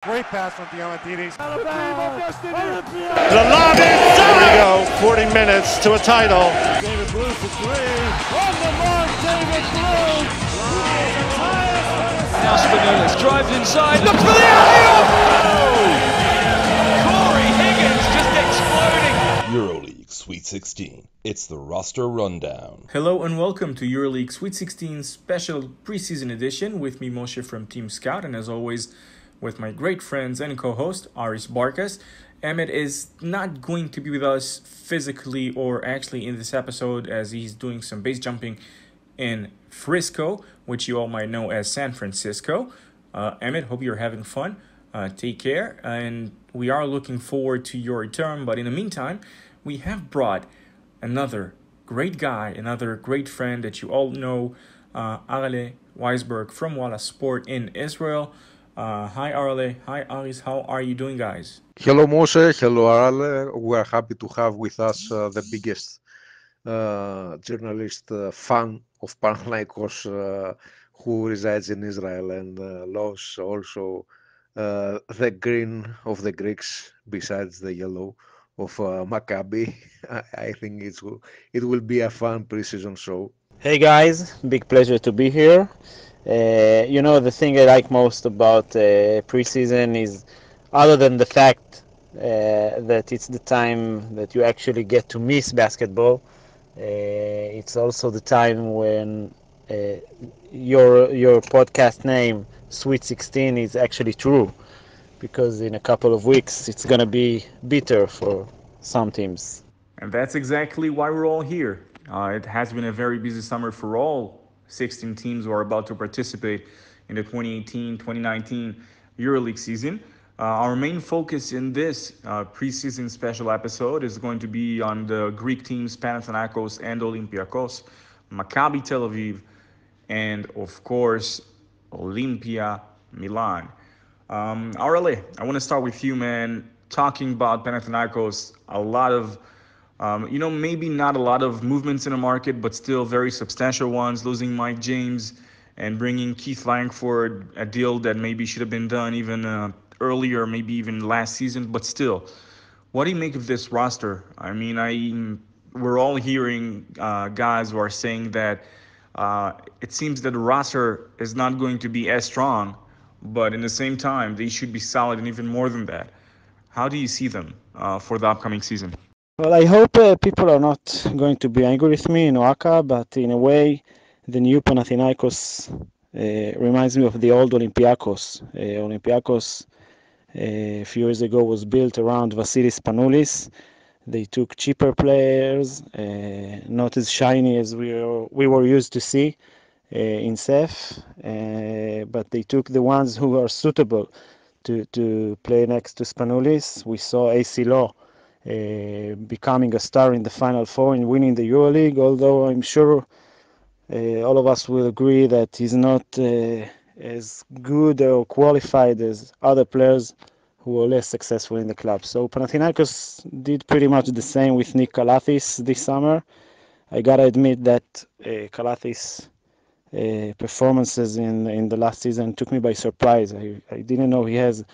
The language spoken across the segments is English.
Great pass from Diamantidis. The lob is done! Here we go, 40 minutes to a title. David Blue for three. On the mark, David Blue. Now Spinellis drives inside, looks for the alley-oop! Corey Higgins just exploding. EuroLeague SWEET16. It's the roster rundown. Hello and welcome to EuroLeague SWEET16 special preseason edition with me, Moshe from Team Scout, and as always, with my great friends and co-host, Arale Weisberg. Emmet is not going to be with us physically or actually in this episode as he's doing some base jumping in Frisco, which you all might know as San Francisco. Emmet, hope you're having fun. Take care, and we are looking forward to your return. But in the meantime, we have brought another great guy, another great friend that you all know, Arale Weisberg from WallaSport in Israel. Hi Arale, hi Aris, how are you doing, guys? Hello Moshe, hello Arale. We are happy to have with us the biggest journalist fan of Panathinaikos who resides in Israel and loves also the green of the Greeks besides the yellow of Maccabi. I think it will be a fun preseason show. Hey guys, big pleasure to be here. The thing I like most about preseason is, other than the fact that it's the time that you actually get to miss basketball, it's also the time when your podcast name, Sweet16, is actually true, because in a couple of weeks it's going to be bitter for some teams. And that's exactly why we're all here. It has been a very busy summer for all 16 teams who are about to participate in the 2018-2019 EuroLeague season. Our main focus in this preseason special episode is going to be on the Greek teams Panathinaikos and Olympiacos, Maccabi Tel Aviv, and of course, Olympia Milan. Arale, I want to start with you, man. Talking about Panathinaikos, a lot of maybe not a lot of movements in the market, but still very substantial ones, losing Mike James and bringing Keith Langford, a deal that maybe should have been done even earlier, maybe even last season, but still. What do you make of this roster? I mean, we're all hearing guys who are saying that it seems that the roster is not going to be as strong, but in the same time, they should be solid and even more than that. How do you see them for the upcoming season? Well, I hope people are not going to be angry with me in Oaxaca, but in a way, the new Panathinaikos reminds me of the old Olympiacos. Olympiacos a few years ago was built around Vasilis Panoulis. They took cheaper players, not as shiny as we were used to see in Sef, but they took the ones who are suitable to play next to Spanoulis. We saw AC Law becoming a star in the Final Four and winning the EuroLeague, although I'm sure all of us will agree that he's not as good or qualified as other players who are less successful in the club. So Panathinaikos did pretty much the same with Nick Kalathis this summer. I gotta admit that Kalathis' performances in the last season took me by surprise. I didn't know he has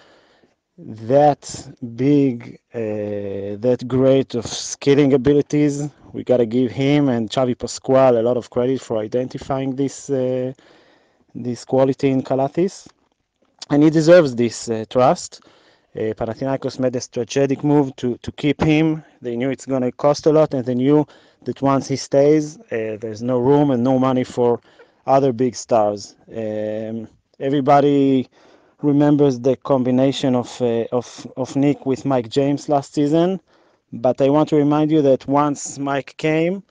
that big, that great of skilling abilities. We got to give him and Xavi Pascual a lot of credit for identifying this quality in Kalathis, and he deserves this trust. Panathinaikos made a strategic move to keep him. They knew it's going to cost a lot, and they knew that once he stays, there's no room and no money for other big stars. Everybody remembers the combination of Nick with Mike James last season, but I want to remind you that once Mike came,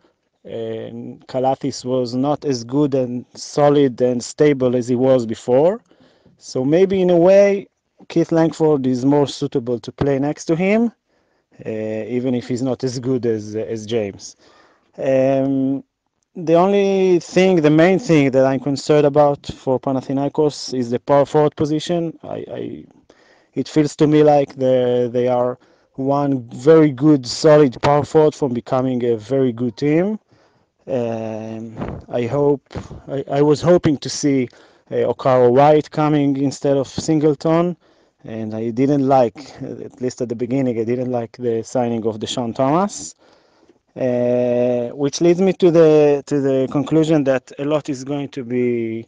Kalathis was not as good and solid and stable as he was before. So maybe in a way, Keith Langford is more suitable to play next to him, even if he's not as good as James. The main thing that I'm concerned about for Panathinaikos is the power forward position. It feels to me like they are one very good, solid power forward from becoming a very good team. I was hoping to see Okaro White coming instead of Singleton, and I didn't like, at least at the beginning, I didn't like the signing of Deshaun Thomas, which leads me to the conclusion that a lot is going to be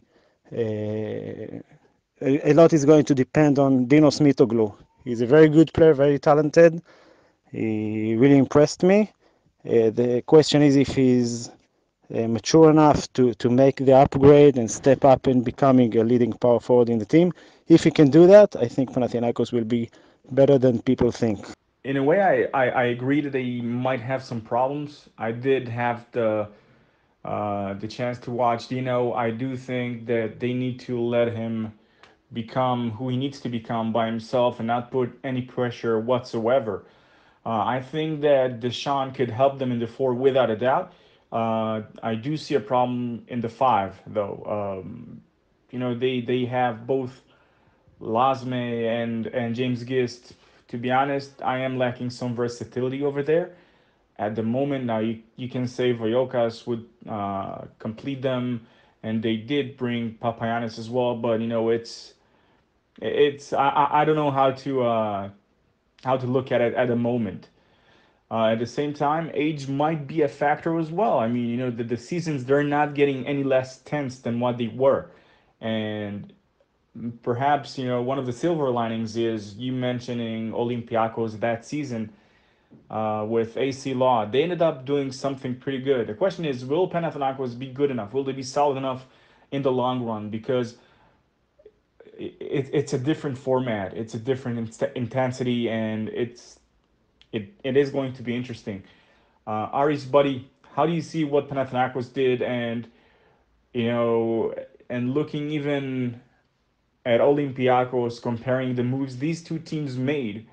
a lot is going to depend on Dinos Mitoglu. He's a very good player, very talented. He really impressed me. The question is if he's mature enough to make the upgrade and step up in becoming a leading power forward in the team. If he can do that, I think Panathinaikos will be better than people think. In a way, I agree that they might have some problems. I did have the chance to watch Dino. I do think that they need to let him become who he needs to become by himself and not put any pressure whatsoever. I think that Deshaun could help them in the four without a doubt. I do see a problem in the five, though. They have both Lasme and James Gist. To be honest, I am lacking some versatility over there. At the moment, now you can say Voyokas would complete them, and they did bring Papayanis as well. But I don't know how to look at it at the moment. At the same time, age might be a factor as well. I mean, the seasons, they're not getting any less tense than what they were. And perhaps, one of the silver linings is you mentioning Olympiacos that season with AC Law. They ended up doing something pretty good. The question is, will Panathinaikos be good enough? Will they be solid enough in the long run? Because it's a different format. It's a different intensity, and it is going to be interesting. Ari's buddy, how do you see what Panathinaikos did, and and looking even at Olympiacos, comparing the moves these two teams made?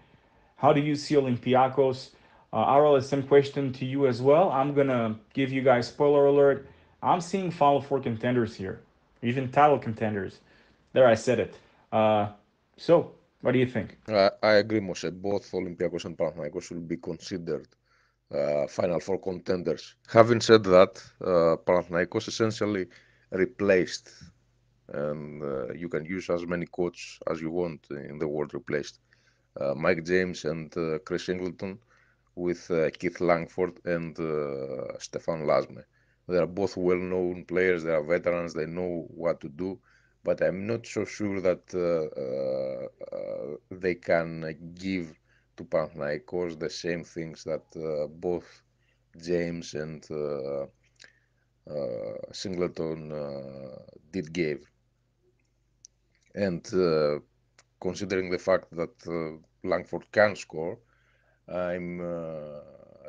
How do you see Olympiacos? Arale, same question to you as well. I'm gonna give you guys spoiler alert. I'm seeing Final Four contenders here, even title contenders. There, I said it. So, what do you think? I agree, Moshe. Both Olympiacos and Panathinaikos will be considered Final Four contenders. Having said that, Panathinaikos essentially replaced, and you can use as many quotes as you want in the word replaced, Mike James and Chris Singleton with Keith Langford and Stefan Lasme. They are both well-known players. They are veterans. They know what to do. But I'm not so sure that they can give to Panathinaikos the same things that both James and Singleton did give. And considering the fact that Langford can score, I'm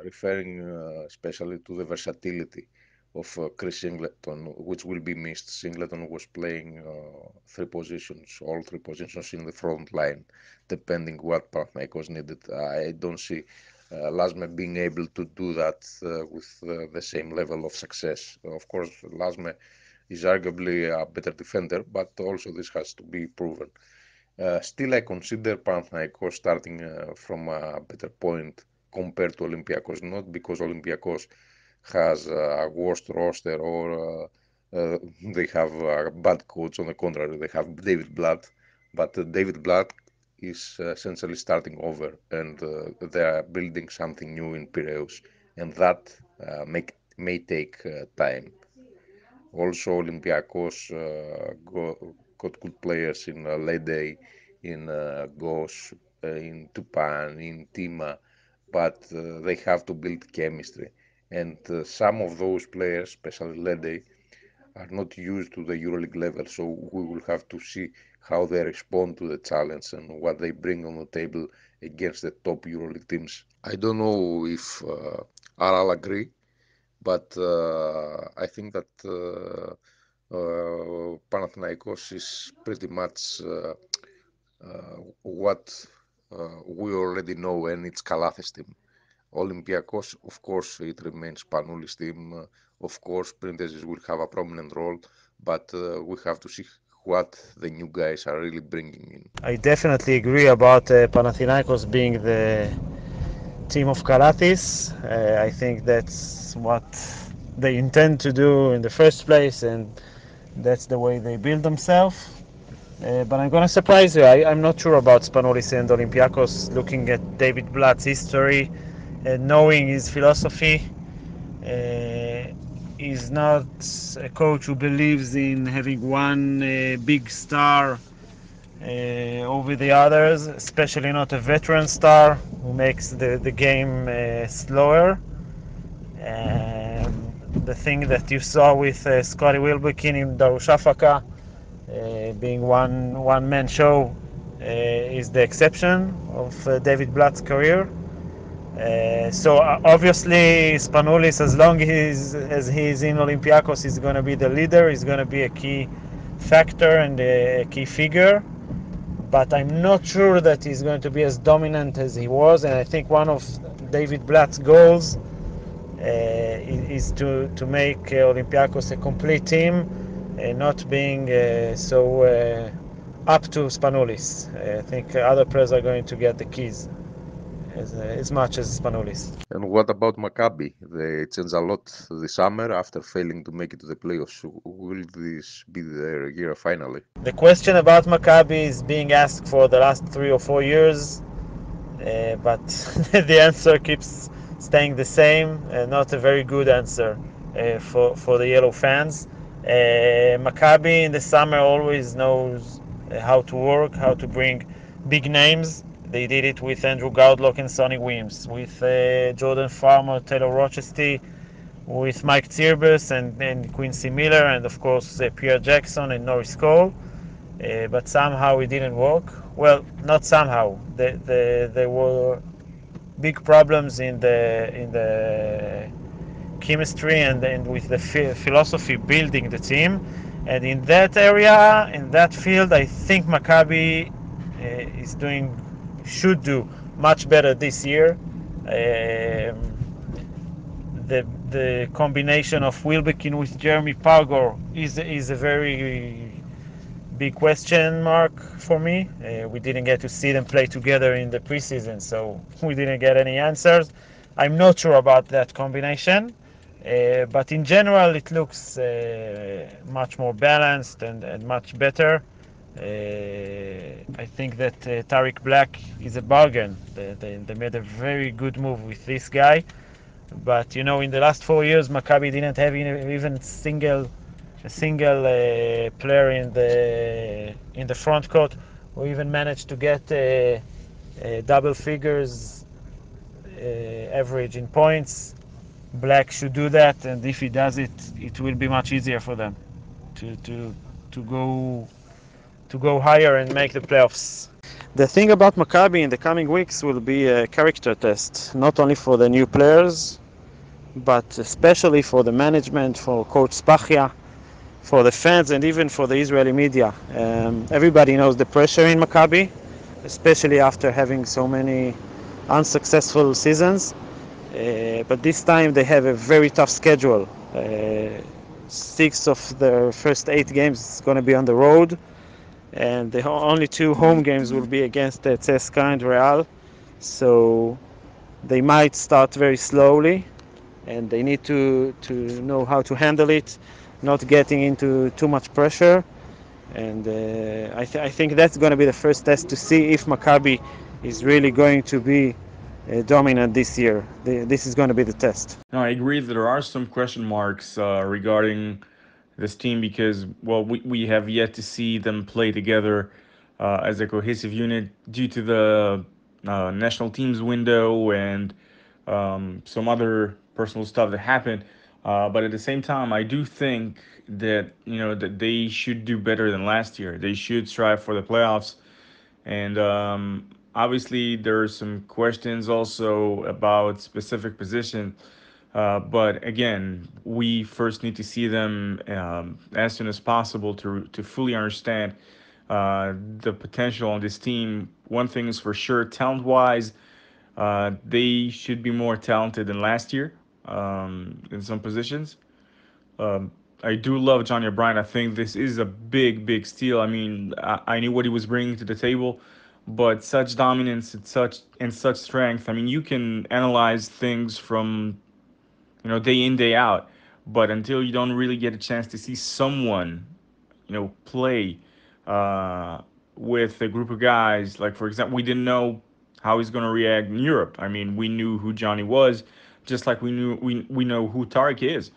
referring especially to the versatility of Chris Singleton, which will be missed. Singleton was playing all three positions in the front line, depending what Panathinaikos needed. I don't see Lasme being able to do that with the same level of success. Of course, Lasme is arguably a better defender, but also this has to be proven. Still, I consider Panathinaikos starting from a better point compared to Olympiacos, not because Olympiacos has a worst roster or they have a bad coach. On the contrary, they have David Blatt, but David Blatt is essentially starting over, and they are building something new in Piraeus, and that may take time. Also, Olympiacos got good players in Lede, in Gos, in Tupan, in Tima, but they have to build chemistry. And some of those players, especially Lede, are not used to the EuroLeague level, so we will have to see how they respond to the challenge and what they bring on the table against the top EuroLeague teams. I don't know if Aral agree, but I think that Panathinaikos is pretty much what we already know, and it's Kalathis team. Olympiacos, of course, it remains Panoulis team. Of course, Printezis will have a prominent role, but we have to see what the new guys are really bringing in. I definitely agree about Panathinaikos being the team of Kalathis. I think that's what they intend to do in the first place, and that's the way they build themselves. But I'm going to surprise you. I'm not sure about Spanoulis and Olympiacos. Looking at David Blatt's history, knowing his philosophy, he's not a coach who believes in having one big star over the others, especially not a veteran star who makes the game slower. The thing that you saw with Scotty Wilbekin in Darussafaka being one man show is the exception of David Blatt's career. So obviously Spanoulis, as long as he's in Olympiacos, he's going to be the leader. He's going to be a key factor and a key figure. But I'm not sure that he's going to be as dominant as he was. And I think one of David Blatt's goals is to make Olympiacos a complete team, not being so up to Spanoulis. I think other players are going to get the keys as much as Spanoulis. And what about Maccabi? They changed a lot this summer after failing to make it to the playoffs. Will this be their year finally? The question about Maccabi is being asked for the last 3 or 4 years, but the answer keeps staying the same. Not a very good answer for the Yellow fans. Maccabi in the summer always knows how to work, how to bring big names. They did it with Andrew Gardlock and Sonny Weems, with Jordan Farmer, Taylor Rochester, with Mike Zirbes and Quincy Miller, and of course Pierre Jackson and Norris Cole. But somehow it didn't work. Well, not somehow. There were big problems in the chemistry and with the philosophy building the team. And in that area, in that field, I think Maccabi should do much better this year. The combination of Wilbekin with Jeremy Pargor is a very big question mark for me. We didn't get to see them play together in the preseason, so we didn't get any answers. I'm not sure about that combination, but in general it looks much more balanced and much better. I think that Tariq Black is a bargain. They made a very good move with this guy. But you know, in the last 4 years, Maccabi didn't have even a single player in the front court who even managed to get double figures average in points. Black should do that, and if he does it, it will be much easier for them to go higher and make the playoffs. The thing about Maccabi in the coming weeks will be a character test, not only for the new players, but especially for the management, for Coach Spachia, for the fans, and even for the Israeli media. Everybody knows the pressure in Maccabi, especially after having so many unsuccessful seasons. But this time they have a very tough schedule. 6 of their first 8 games is going to be on the road, and the only 2 home games will be against CSKA and Real. So they might start very slowly, and they need to know how to handle it, not getting into too much pressure. And I think that's going to be the first test to see if Maccabi is really going to be dominant this year. This is going to be the test. No, I agree that there are some question marks regarding this team because, well, we have yet to see them play together as a cohesive unit due to the national teams window and some other personal stuff that happened. But at the same time, I do think that that they should do better than last year. They should strive for the playoffs, and obviously there are some questions also about specific position. But again, we first need to see them as soon as possible to fully understand the potential on this team. One thing is for sure, talent-wise, they should be more talented than last year in some positions. I do love Johnny O'Brien. I think this is a big steal. I mean, I knew what he was bringing to the table, but such dominance and such strength. I mean, you can analyze things from day in, day out, but until you don't really get a chance to see someone play with a group of guys. Like, for example, we didn't know how he's going to react in Europe. I mean, we knew who Johnny was, just like we know who Tarek is.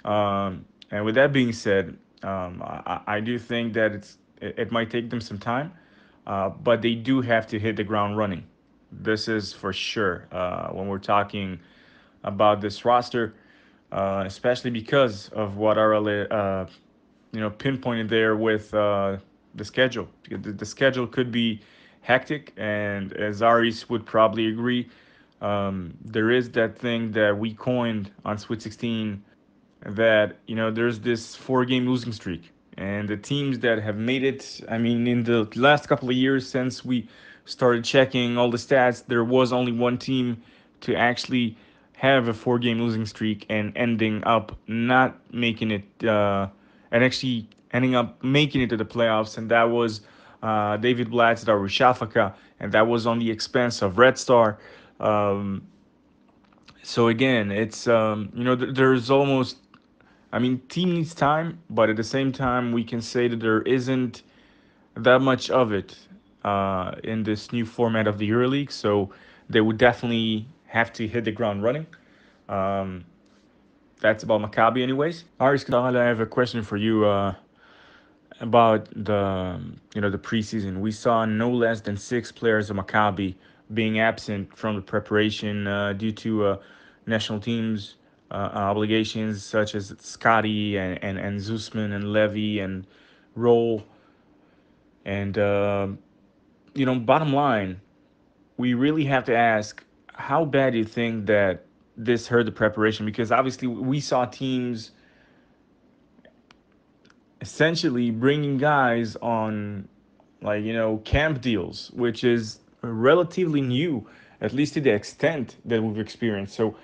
And with that being said, I do think that it might take them some time, but they do have to hit the ground running. This is for sure when we're talking about this roster, especially because of what Arale pinpointed there with the schedule. The schedule could be hectic, and as Aris would probably agree, there is that thing that we coined on Sweet 16 that there's this 4-game losing streak, and the teams that have made it. I mean, in the last couple of years since we started checking all the stats, there was only one team to actually have a 4-game losing streak and ending up not making it, and actually ending up making it to the playoffs, and that was David Blatt's Darushafaka, and that was on the expense of Red Star. So again, it's there's almost, I mean, team needs time, but at the same time, we can say that there isn't that much of it in this new format of the EuroLeague. So they would definitely have to hit the ground running. That's about Maccabi, anyways. Aris, I have a question for you about the preseason. We saw no less than 6 players of Maccabi being absent from the preparation due to national teams obligations, such as Scotty and Zusman and Levy and Roll. And bottom line, we really have to ask, how bad do you think that this hurt the preparation? Because obviously we saw teams essentially bringing guys on, like, camp deals, which is relatively new, at least to the extent that we've experienced. So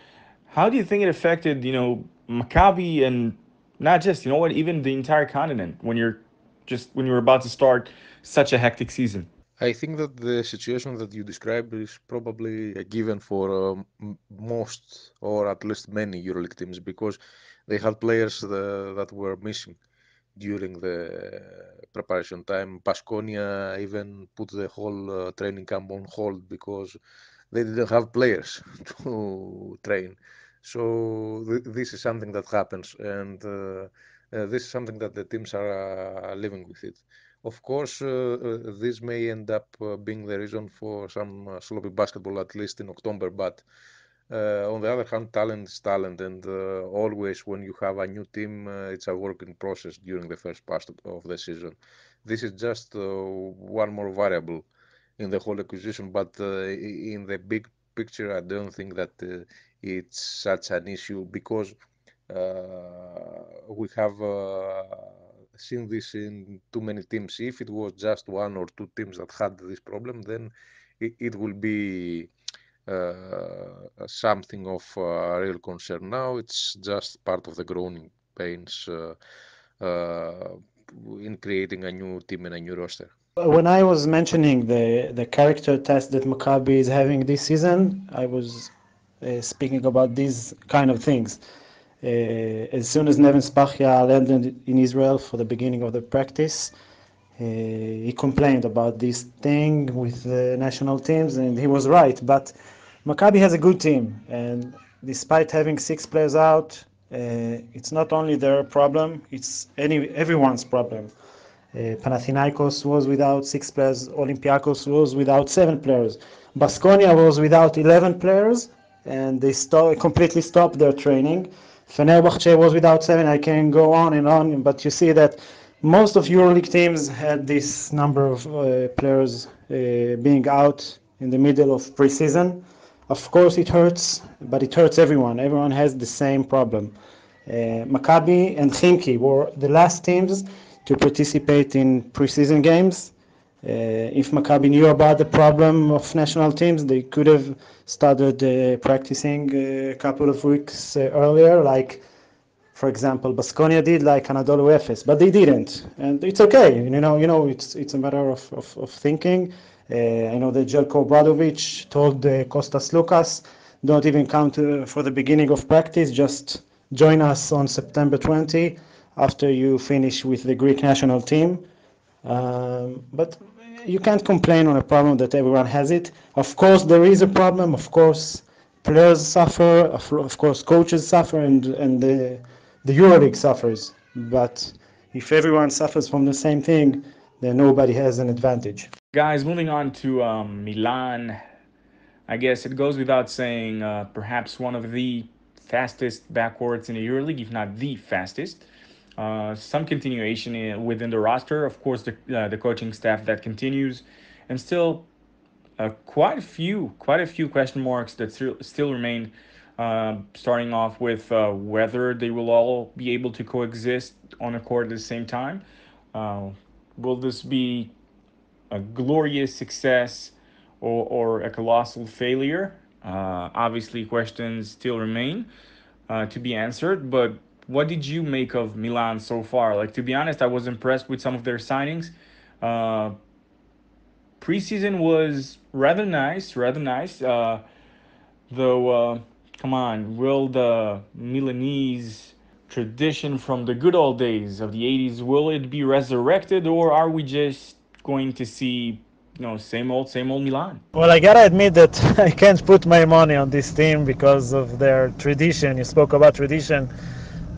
how do you think it affected, Maccabi, and not just, even the entire continent when you're about to start such a hectic season? I think that the situation that you described is probably a given for most, or at least many EuroLeague teams, because they had players that were missing during the preparation time. Baskonia even put the whole training camp on hold because they didn't have players to train. So this is something that happens, and this is something that the teams are living with it. Of course, this may end up being the reason for some sloppy basketball, at least in October, but on the other hand, talent is talent, and always when you have a new team, it's a work in process during the first part of the season. This is just one more variable in the whole acquisition, but in the big picture, I don't think that it's such an issue, because we have seen this in too many teams. If it was just 1 or 2 teams that had this problem, then it will be something of real concern. Now it's just part of the growing pains in creating a new team and a new roster. When I was mentioning the character test that Maccabi is having this season, I was speaking about these kind of things. As soon as Neven Spachia landed in Israel for the beginning of the practice, he complained about this thing with the national teams, and he was right. But Maccabi has a good team, and despite having 6 players out, it's not only their problem, it's everyone's problem. Panathinaikos was without 6 players, Olympiacos was without 7 players, Baskonia was without 11 players, and they completely stopped their training. Fenerbahce was without 7. I can go on, but you see that most of EuroLeague teams had this number of players being out in the middle of preseason. Of course it hurts, but it hurts everyone. Everyone has the same problem. Maccabi and Chimki were the last teams to participate in preseason games. If Maccabi knew about the problem of national teams, they could have started practicing a couple of weeks earlier, like, for example, Baskonia did, like Anadolu Efes, but they didn't, and it's okay. It's a matter of thinking. I know that Jelko Obradovic told Kostas Lukas, don't even come for the beginning of practice, just join us on September 20 after you finish with the Greek national team. But you can't complain on a problem that everyone has it. Of course, there is a problem. Of course, players suffer. Of course, coaches suffer, and the EuroLeague suffers. But if everyone suffers from the same thing, then nobody has an advantage. Guys, moving on to Milan. I guess it goes without saying, perhaps one of the fastest backcourts in the EuroLeague, if not the fastest. Some continuation within the roster, of course, the coaching staff that continues, and still quite a few question marks that still remain. Starting off with whether they will all be able to coexist on a court at the same time. Uh, will this be a glorious success or a colossal failure? Obviously, questions still remain to be answered. But what did you make of Milan so far? Like, to be honest, I was impressed with some of their signings. Uh, Preseason was rather nice, rather nice. Though, come on, will the Milanese tradition from the good old days of the 80s, will it be resurrected, or are we just going to see, same old Milan? Well, I gotta admit that I can't put my money on this team because of their tradition. You spoke about tradition.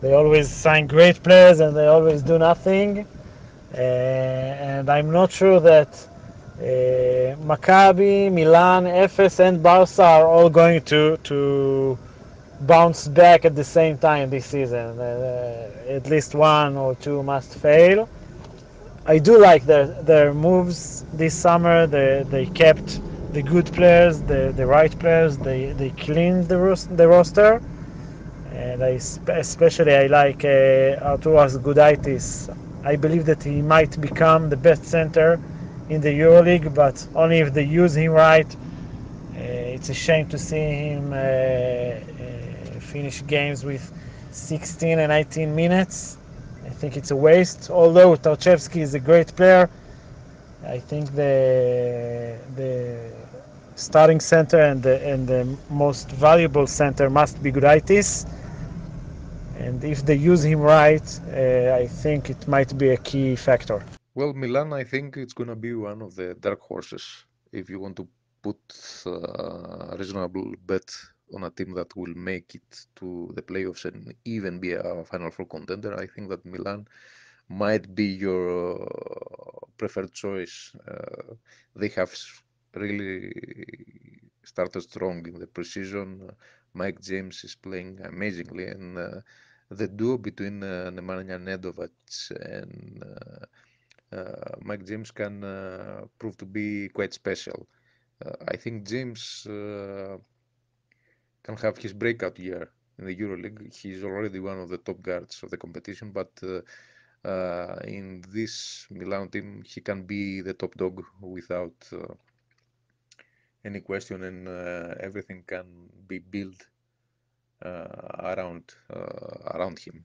They always sign great players and they always do nothing. And I'm not sure that Maccabi, Milan, Efes, and Barca are all going to bounce back at the same time this season. At least one or two must fail. I do like their moves this summer. They kept the good players, the right players. They cleaned the roster, and especially I like Arturas Gudaitis. I believe that he might become the best center in the EuroLeague, but only if they use him right. It's a shame to see him finish games with 16 and 19 minutes. I think it's a waste. Although Tarchevsky is a great player, I think the starting center and the most valuable center must be Gudaitis. And if they use him right, I think it might be a key factor. Well, Milan, I think it's gonna be one of the dark horses. If you want to put a reasonable bet on a team that will make it to the playoffs and even be a Final Four contender, I think that Milan might be your preferred choice. They have really started strong in the preseason. Mike James is playing amazingly, and the duo between Nemanja Nedovic and Mike James can prove to be quite special. I think James can have his breakout year in the EuroLeague. He's already one of the top guards of the competition, but in this Milan team, he can be the top dog without any question, and everything can be built around him.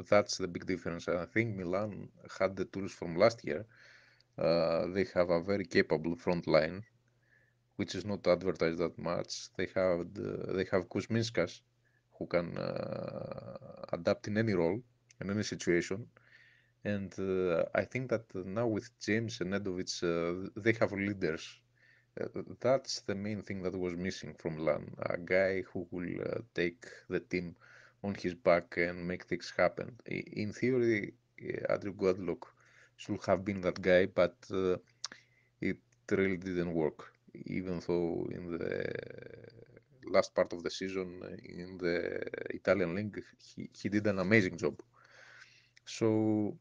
That's the big difference. I think Milan had the tools from last year. They have a very capable front line, which is not advertised that much. They have Kuzminskas, who can adapt in any role, in any situation. And I think that now with James and Nedovic, they have leaders. That's the main thing that was missing from Milan. A guy who will take the team on his back and make things happen. In theory, Andrew Godlock should have been that guy, but it really didn't work. Even though in the last part of the season in the Italian league, he did an amazing job. So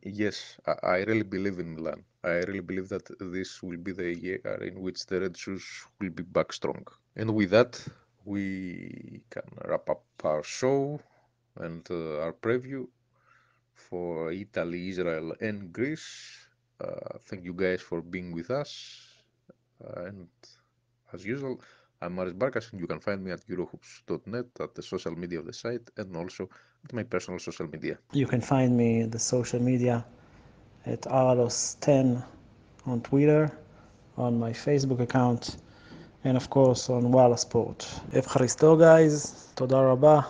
yes, I really believe in Milan. I really believe that this will be the year in which the Red Shoes will be back strong. And with that, we can wrap up our show and our preview for Italy, Israel, and Greece. Thank you guys for being with us. And as usual, I'm Maris Barkas, and you can find me at Eurohoops.net, at the social media of the site, and also at my personal social media. You can find me in the social media at Arale10 on Twitter, on my Facebook account, and of course on WallaSport. Evcharisto, guys, toda rabah,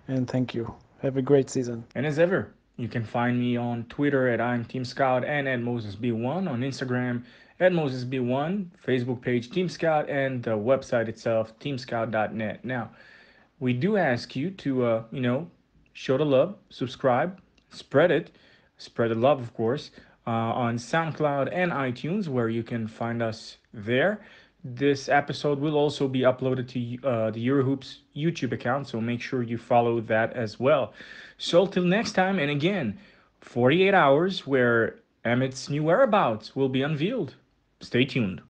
and thank you. Have a great season. And as ever, You can find me on Twitter at I'm Team Scout and at MosesB1, on Instagram at MosesB1, Facebook page Team Scout, and the website itself, teamscout.net. Now, we do ask you to, show the love, subscribe, spread it, spread the love, of course, on SoundCloud and iTunes, where you can find us there. This episode will also be uploaded to the Eurohoops YouTube account, so make sure you follow that as well. So till next time, and again, 48 hours where Emmet's new whereabouts will be unveiled. Stay tuned.